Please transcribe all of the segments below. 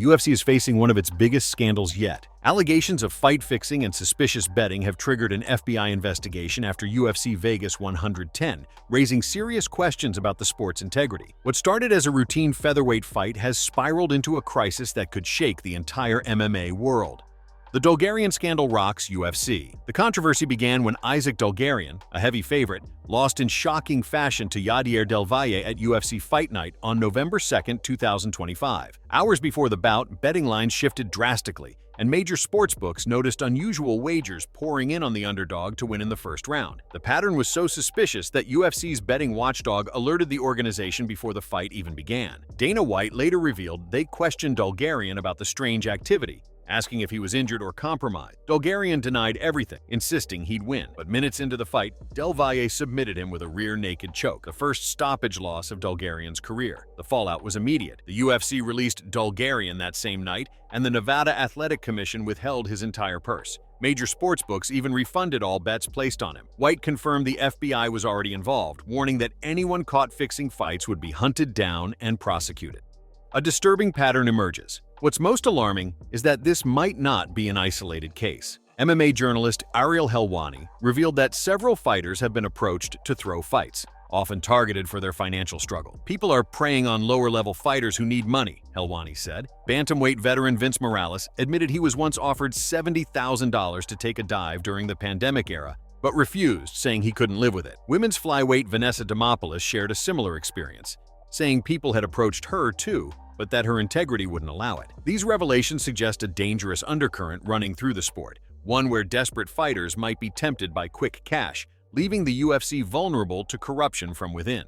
UFC is facing one of its biggest scandals yet. Allegations of fight fixing and suspicious betting have triggered an FBI investigation after UFC Vegas 110, raising serious questions about the sport's integrity. What started as a routine featherweight fight has spiraled into a crisis that could shake the entire MMA world. The Dulgarian scandal rocks UFC. The controversy began when Isaac Dulgarian, a heavy favorite, lost in shocking fashion to Yadier Del Valle at UFC Fight Night on November 2, 2025. Hours before the bout, betting lines shifted drastically, and major sportsbooks noticed unusual wagers pouring in on the underdog to win in the first round. The pattern was so suspicious that UFC's betting watchdog alerted the organization before the fight even began. Dana White later revealed they questioned Dulgarian about the strange activity, asking if he was injured or compromised. Dulgarian denied everything, insisting he'd win. But minutes into the fight, Del Valle submitted him with a rear naked choke, the first stoppage loss of Dulgarian's career. The fallout was immediate. The UFC released Dulgarian that same night, and the Nevada Athletic Commission withheld his entire purse. Major sportsbooks even refunded all bets placed on him. White confirmed the FBI was already involved, warning that anyone caught fixing fights would be hunted down and prosecuted. A disturbing pattern emerges. What's most alarming is that this might not be an isolated case. MMA journalist Ariel Helwani revealed that several fighters have been approached to throw fights, often targeted for their financial struggle. People are preying on lower-level fighters who need money, Helwani said. Bantamweight veteran Vince Morales admitted he was once offered $70,000 to take a dive during the pandemic era, but refused, saying he couldn't live with it. Women's flyweight Vanessa Demopoulos shared a similar experience, saying people had approached her too, but that her integrity wouldn't allow it. These revelations suggest a dangerous undercurrent running through the sport, one where desperate fighters might be tempted by quick cash, leaving the UFC vulnerable to corruption from within.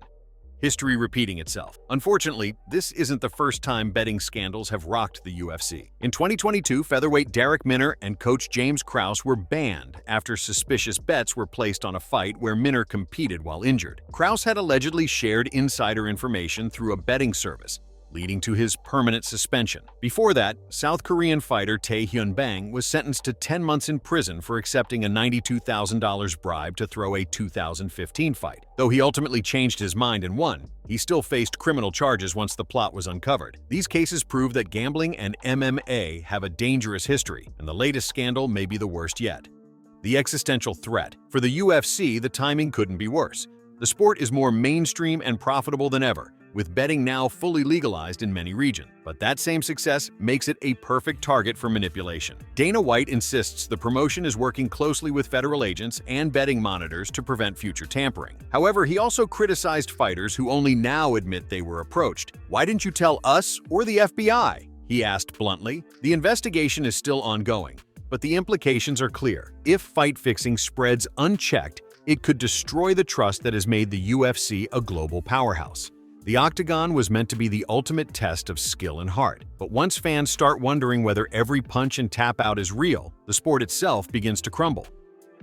History repeating itself. Unfortunately, this isn't the first time betting scandals have rocked the UFC. In 2022, featherweight Derek Minner and coach James Krause were banned after suspicious bets were placed on a fight where Minner competed while injured. Krause had allegedly shared insider information through a betting service, leading to his permanent suspension. Before that, South Korean fighter Tae Hyun Bang was sentenced to 10 months in prison for accepting a $92,000 bribe to throw a 2015 fight. Though he ultimately changed his mind and won, he still faced criminal charges once the plot was uncovered. These cases prove that gambling and MMA have a dangerous history, and the latest scandal may be the worst yet. The existential threat. For the UFC, the timing couldn't be worse. The sport is more mainstream and profitable than ever, with betting now fully legalized in many regions. But that same success makes it a perfect target for manipulation. Dana White insists the promotion is working closely with federal agents and betting monitors to prevent future tampering. However, he also criticized fighters who only now admit they were approached. "Why didn't you tell us or the FBI?" he asked bluntly. The investigation is still ongoing, but the implications are clear. If fight fixing spreads unchecked, it could destroy the trust that has made the UFC a global powerhouse. The octagon was meant to be the ultimate test of skill and heart, but once fans start wondering whether every punch and tap out is real, the sport itself begins to crumble.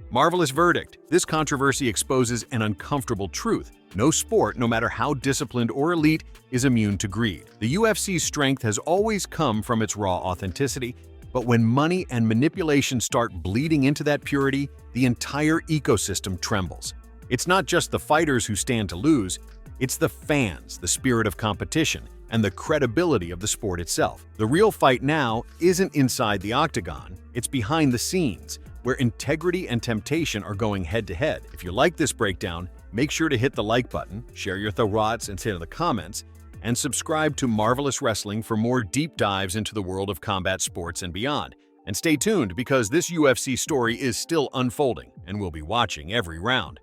Marvelous verdict. This controversy exposes an uncomfortable truth. No sport, no matter how disciplined or elite, is immune to greed. The UFC's strength has always come from its raw authenticity, but when money and manipulation start bleeding into that purity, the entire ecosystem trembles. It's not just the fighters who stand to lose, it's the fans, the spirit of competition, and the credibility of the sport itself. The real fight now isn't inside the octagon, it's behind the scenes, where integrity and temptation are going head-to-head. If you like this breakdown, make sure to hit the like button, share your thoughts and say in the comments, and subscribe to Marvelous Wrestling for more deep dives into the world of combat sports and beyond. And stay tuned because this UFC story is still unfolding, and we'll be watching every round.